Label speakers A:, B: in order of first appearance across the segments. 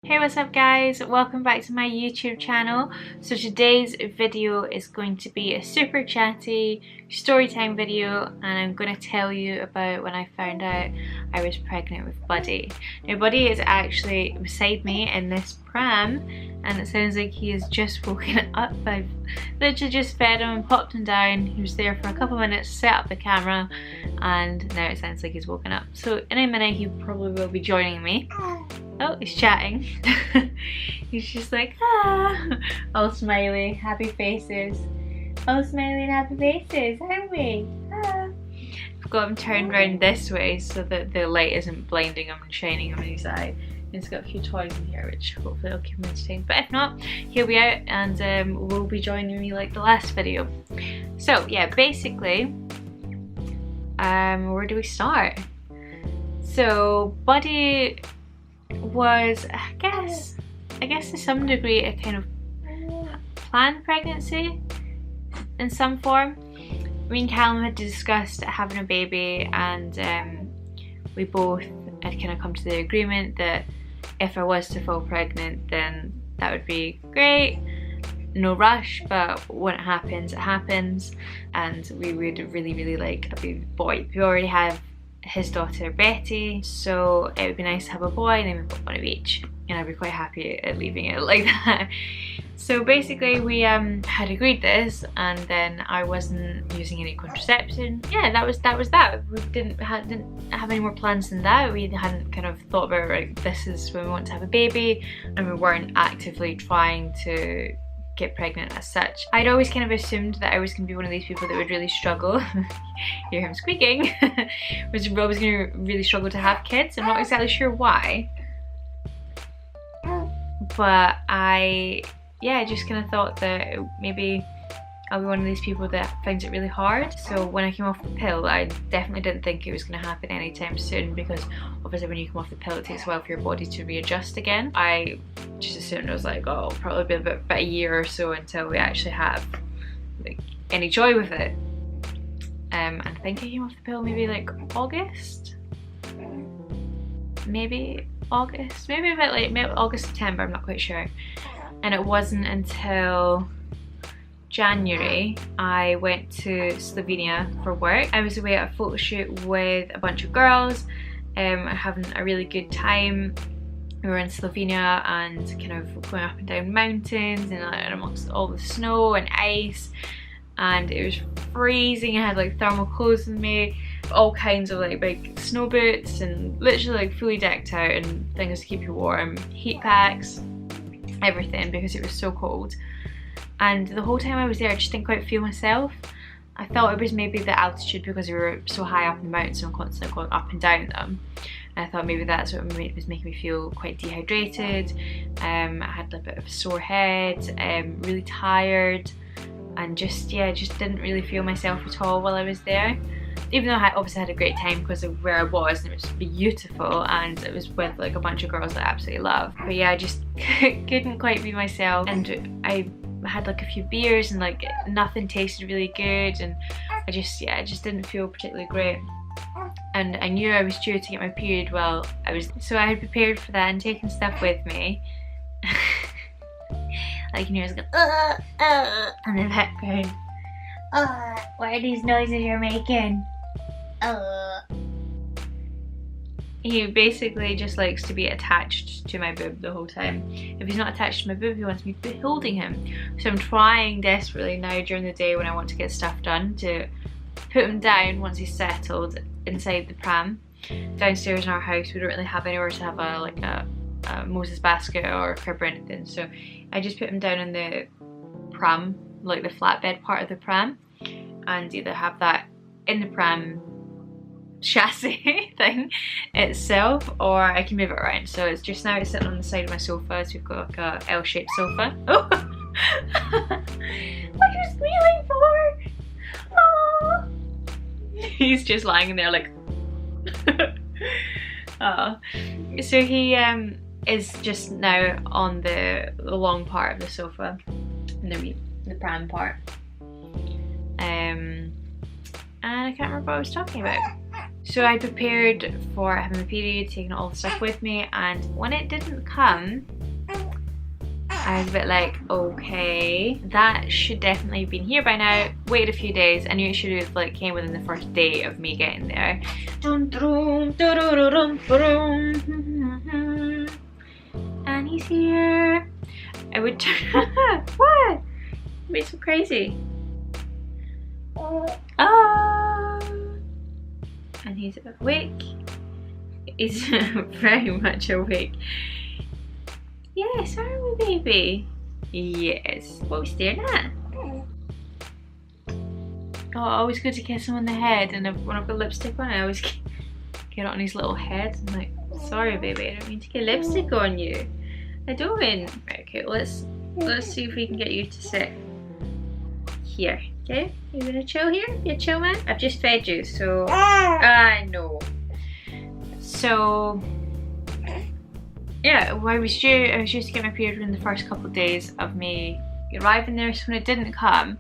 A: Hey, what's up guys? Welcome back to my YouTube channel. So today's video is going to be a super chatty story time video, and I'm going to tell you about when I found out I was pregnant with Buddy. Now Buddy is actually beside me in this pram, and it sounds like he has just woken up. I've literally just fed him and popped him down. He was there for a couple of minutes, set up the camera, and now it sounds like he's woken up. So in a minute he probably will be joining me. Oh, he's chatting. He's just like, ah, all smiley, happy faces. All smiley and happy faces, aren't we? Ah. I've got him turned around this way so that the light isn't blinding him and shining him in his eye. He's got a few toys in here which hopefully will keep him entertained. But if not, he'll be out and will be joining me like the last video. So yeah, basically, where do we start? So Buddy was, I guess to some degree, a kind of planned pregnancy in some form. Me and Callum had discussed having a baby, and we both had kind of come to the agreement that if I was to fall pregnant, then that would be great. No rush, but when it happens, it happens. And we would really like a baby boy. We already have his daughter Betty, so it would be nice to have a boy, and then we've got one of each, and I'd be quite happy at leaving it like that. So basically we had agreed this, and then I wasn't using any contraception. Yeah, that was that. We didn't have any more plans than that. We hadn't kind of thought about, like, this is when we want to have a baby, and we weren't actively trying to get pregnant as such. I'd always kind of assumed that I was going to be one of these people that would really struggle. Hear him squeaking. Was always going to really struggle to have kids. I'm not exactly sure why, but I just kind of thought that maybe I'll be one of these people that finds it really hard. So when I came off the pill, I definitely didn't think it was going to happen anytime soon, because obviously when you come off the pill it takes a while for your body to readjust again. I just assumed, I was like, oh, it'll probably be about a year or so until we actually have like any joy with it. And I think I came off the pill maybe like August? Maybe August? Maybe a bit late, maybe August, September, I'm not quite sure. And it wasn't until January I went to Slovenia for work. I was away at a photo shoot with a bunch of girls, having a really good time. We were in Slovenia and kind of going up and down mountains and amongst all the snow and ice, and it was freezing. I had like thermal clothes with me, all kinds of like big snow boots, and literally like fully decked out and things to keep you warm, heat packs, everything, because it was so cold. And the whole time I was there I just didn't quite feel myself. I thought it was maybe the altitude, because we were so high up in the mountains and constantly going up and down them. And I thought maybe that's what was making me feel quite dehydrated. I had a bit of a sore head, really tired, and just didn't really feel myself at all while I was there. Even though I obviously had a great time because of where I was, and it was beautiful, and it was with like a bunch of girls that I absolutely love. But yeah, I just couldn't quite be myself, and I had like a few beers and like nothing tasted really good, and I just didn't feel particularly great. And I knew I was due to get my period. Well, so I had prepared for that and taken stuff with me. Like, you know, I was going in the background. What are these noises you're making? He basically just likes to be attached to my boob the whole time. If he's not attached to my boob, he wants me to be holding him. So I'm trying desperately now during the day when I want to get stuff done to put him down once he's settled inside the pram. Downstairs in our house we don't really have anywhere to have a Moses basket or a crib or anything, so I just put him down in the pram, like the flatbed part of the pram, and either have that in the pram chassis thing itself, or I can move it around. So it's just now it's sitting on the side of my sofa, so we've got like a L-shaped sofa. Oh! What are you squealing for? Oh! He's just lying there like oh. So he is just now on the long part of the sofa, and the pram part, and I can't remember what I was talking about. So I prepared for having my period, taking all the stuff with me, and when it didn't come, I was a bit like, okay, that should definitely have been here by now. Waited a few days. I knew it should have like came within the first day of me getting there. And he's here. I would turn. What? You made so crazy. Oh. And he's awake. He's very much awake. Yes, are we, baby? Yes. What are we staring at? Oh, always good to kiss him on the head, and when I've got lipstick on, I always get it on his little head. I'm like, sorry, baby, I don't mean to get lipstick on you. I don't. Right, okay, let's see if we can get you to sit here. Okay, you gonna chill here? You a chill man? I've just fed you, so I know. So yeah, I was due to get my period within the first couple of days of me arriving there. So when it didn't come,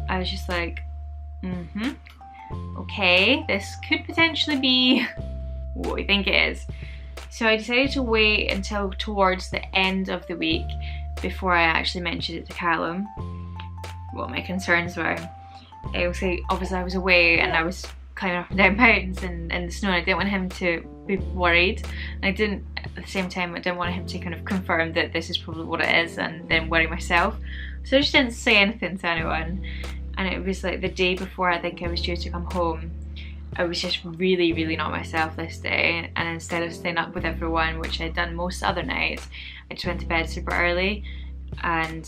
A: I was just like, okay, this could potentially be what we think it is. So I decided to wait until towards the end of the week before I actually mentioned it to Callum, what my concerns were. Obviously I was away and I was climbing up and down mountains in the snow, and I didn't want him to be worried. And at the same time, I didn't want him to kind of confirm that this is probably what it is and then worry myself. So I just didn't say anything to anyone. And it was like the day before I think I was due to come home, I was just really, really not myself this day. And instead of staying up with everyone, which I'd done most other nights, I just went to bed super early and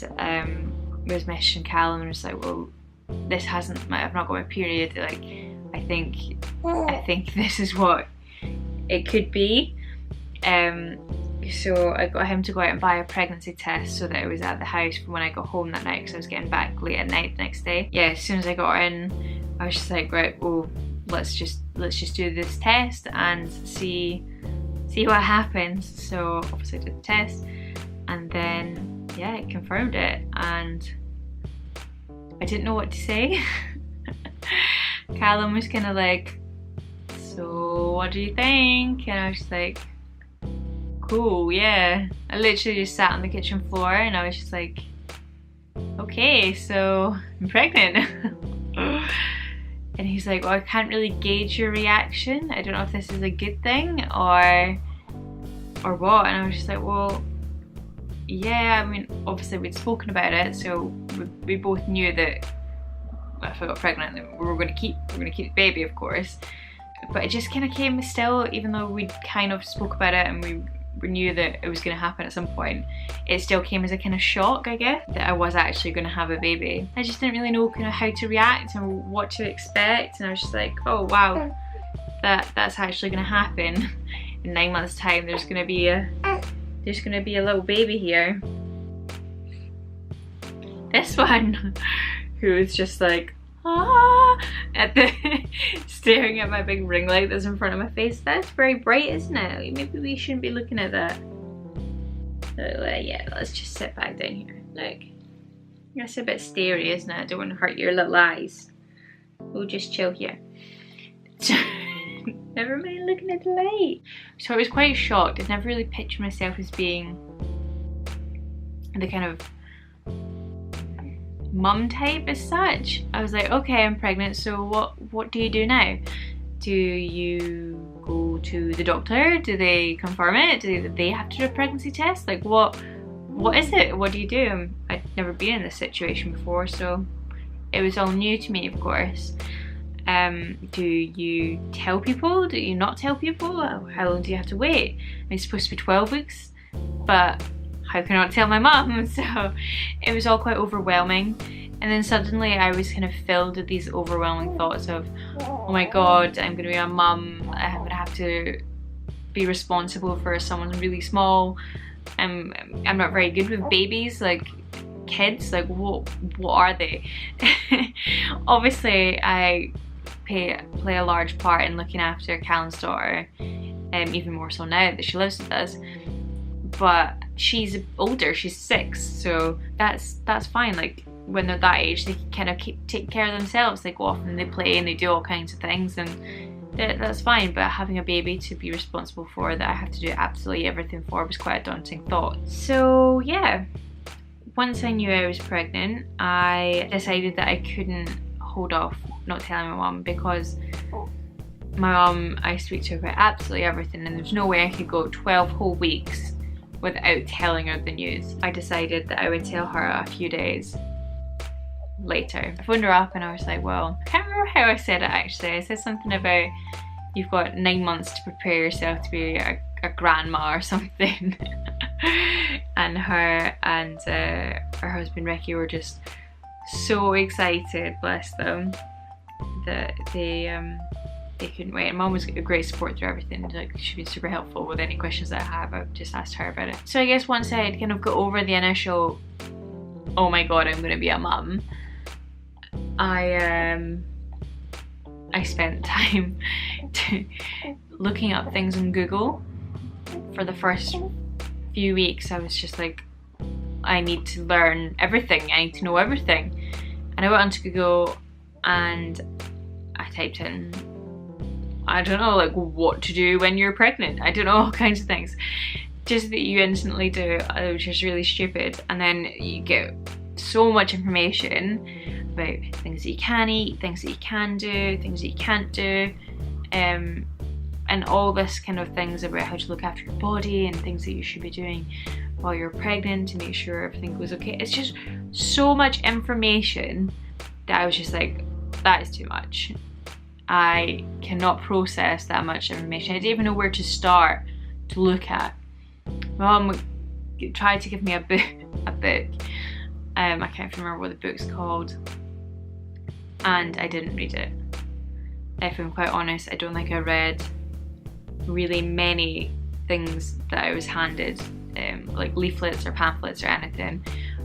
A: was messaging Callum and was like, well, I've not got my period, like, I think this is what it could be. So I got him to go out and buy a pregnancy test so that I was at the house for when I got home that night, because I was getting back late at night the next day. Yeah, as soon as I got in, I was just like, right, well, let's just do this test and see what happens. So obviously I did the test, and then yeah, it confirmed it, and I didn't know what to say. Callum was kind of like, so what do you think? And I was just like, cool, yeah. I literally just sat on the kitchen floor and I was just like, okay, so I'm pregnant. And he's like, well, I can't really gauge your reaction. I don't know if this is a good thing or what. And I was just like, well, yeah, I mean, obviously we'd spoken about it, so we both knew that if I got pregnant, then we were going to keep the baby, of course. But it just kind of came still, even though we kind of spoke about it and we knew that it was going to happen at some point, it still came as a kind of shock, I guess, that I was actually going to have a baby. I just didn't really know kind of how to react and what to expect, and I was just like, oh wow, that's actually going to happen. In 9 months' time, there's going to be a little baby here. This one, who was just like, staring at my big ring light that's in front of my face. That's very bright, isn't it? Maybe we shouldn't be looking at that. So yeah, let's just sit back down here. Look, that's a bit starey, isn't it? I don't want to hurt your little eyes. We'll just chill here. Never mind looking at the light. So I was quite shocked. I'd never really pictured myself as being the kind of mum type as such. I was like, okay, I'm pregnant, so what do you do now? Do you go to the doctor? Do they confirm it? Do they have to do a pregnancy test? Like what is it? What do you do? I'd never been in this situation before, so it was all new to me, of course. Do you tell people? Do you not tell people? How long do you have to wait? It's supposed to be 12 weeks, but how can I not tell my mum? So it was all quite overwhelming. And then suddenly I was kind of filled with these overwhelming thoughts of, oh my god, I'm going to be a mum, I'm going to have to be responsible for someone really small. I'm not very good with babies, like kids, like what are they? Obviously I play a large part in looking after Callum's daughter, even more so now that she lives with us. But she's older, she's 6, so that's fine. Like when they're that age, they can kind of take care of themselves. They go off and they play and they do all kinds of things, and that's fine. But having a baby to be responsible for, that I have to do absolutely everything for, was quite a daunting thought. So yeah, Once I knew I was pregnant, I decided that I couldn't hold off not telling my mum, because my mum, I speak to her about absolutely everything, and there's no way I could go 12 whole weeks without telling her the news. I decided that I would tell her a few days later. I phoned her up and I was like, well, I can't remember how I said it actually. I said something about you've got 9 months to prepare yourself to be a grandma or something. And her and her husband Ricky were just so excited, bless them, that they couldn't wait. And Mum was a great support through everything. Like, she's been super helpful with any questions that I have. I've just asked her about it. So I guess once I had kind of got over the initial, oh my god, I'm gonna be a mum, I spent time looking up things on Google. For the first few weeks I was just like, I need to learn everything, I need to know everything. And I went onto Google and I typed in, I don't know, like what to do when you're pregnant. I don't know, all kinds of things. Just that you instantly do, which is really stupid. And then you get so much information about things that you can eat, things that you can do, things that you can't do. And all this kind of things about how to look after your body and things that you should be doing while you're pregnant to make sure everything goes okay. It's just so much information that I was just like, that is too much. I cannot process that much information. I didn't even know where to start to look at. My mum tried to give me a book. I can't remember what the book's called, and I didn't read it. If I'm quite honest, I don't think I read really many things that I was handed, like leaflets or pamphlets or anything.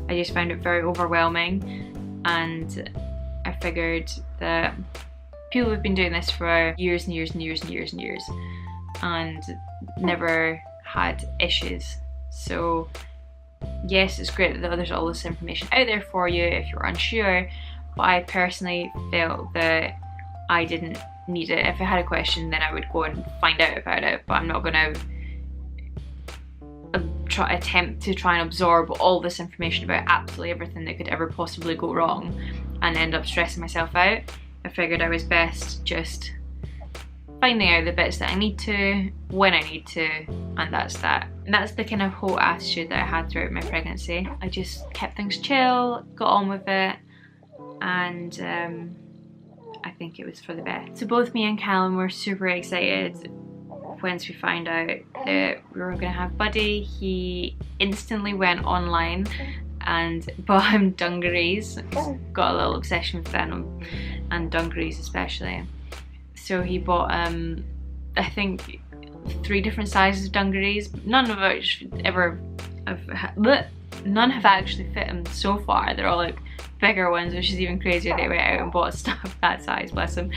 A: I just found it very overwhelming, and I figured that people have been doing this for years and years and years and years and years and never had issues. So yes, it's great that there's all this information out there for you if you're unsure, but I personally felt that I didn't need it. If I had a question, then I would go and find out about it, but I'm not going to attempt to try and absorb all this information about absolutely everything that could ever possibly go wrong and end up stressing myself out. I figured I was best just finding out the bits that I need to, when I need to, and that's that. And that's the kind of whole attitude that I had throughout my pregnancy. I just kept things chill, got on with it, and I think it was for the best. So both me and Callum were super excited once we found out that we were gonna have Buddy. He instantly went online and bought him dungarees. He's got a little obsession with them, and dungarees especially. So he bought I think 3 different sizes of dungarees. None of which none have actually fit him so far. They're all like bigger ones, which is even crazier. They went out and bought stuff that size, bless him.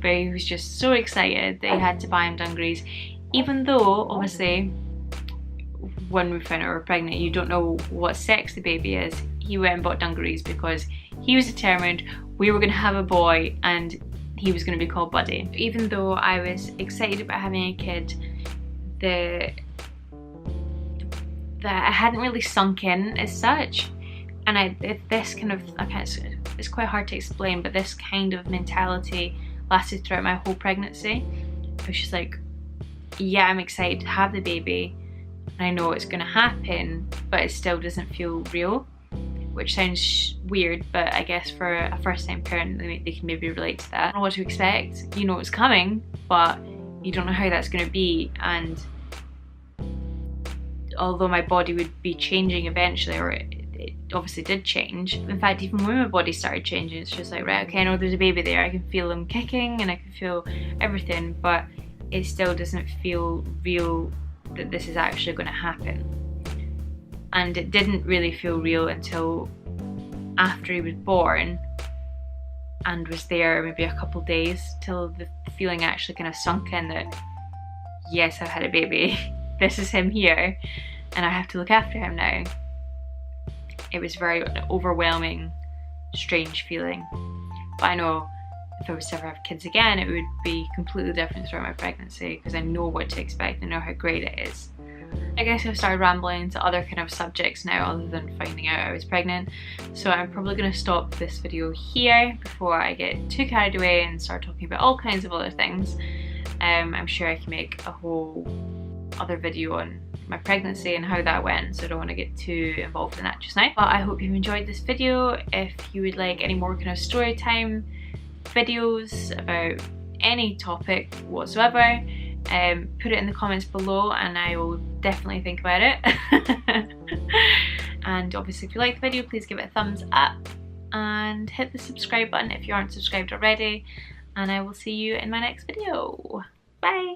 A: But he was just so excited that he had to buy him dungarees, even though obviously when we found out we were pregnant, you don't know what sex the baby is. He went and bought dungarees because he was determined we were going to have a boy and he was going to be called Buddy. Even though I was excited about having a kid, that I hadn't really sunk in as such. And this kind of, it's quite hard to explain, but this kind of mentality lasted throughout my whole pregnancy. I was just like, yeah, I'm excited to have the baby, and I know it's gonna happen, but it still doesn't feel real, which sounds weird, but I guess for a first-time parent, they can maybe relate to that. I don't know what to expect. You know it's coming, but you don't know how that's gonna be. And although my body would be changing eventually, or it obviously did change. In fact, even when my body started changing, it's just like, right, okay, I know there's a baby there. I can feel him kicking and I can feel everything, but it still doesn't feel real that this is actually going to happen. And it didn't really feel real until after he was born and was there maybe a couple days till the feeling actually kind of sunk in that, yes, I've had a baby. This is him here and I have to look after him now. It was very overwhelming, strange feeling. But I know if I was to ever have kids again, it would be completely different throughout my pregnancy, because I know what to expect, I know how great it is. I guess I've started rambling to other kind of subjects now other than finding out I was pregnant, so I'm probably going to stop this video here before I get too carried away and start talking about all kinds of other things. I'm sure I can make a whole other video on my pregnancy and how that went, so I don't want to get too involved in that just now. But I hope you've enjoyed this video. If you would like any more kind of story time videos about any topic whatsoever, put it in the comments below and I will definitely think about it. And obviously if you like the video, please give it a thumbs up and hit the subscribe button if you aren't subscribed already, and I will see you in my next video. Bye!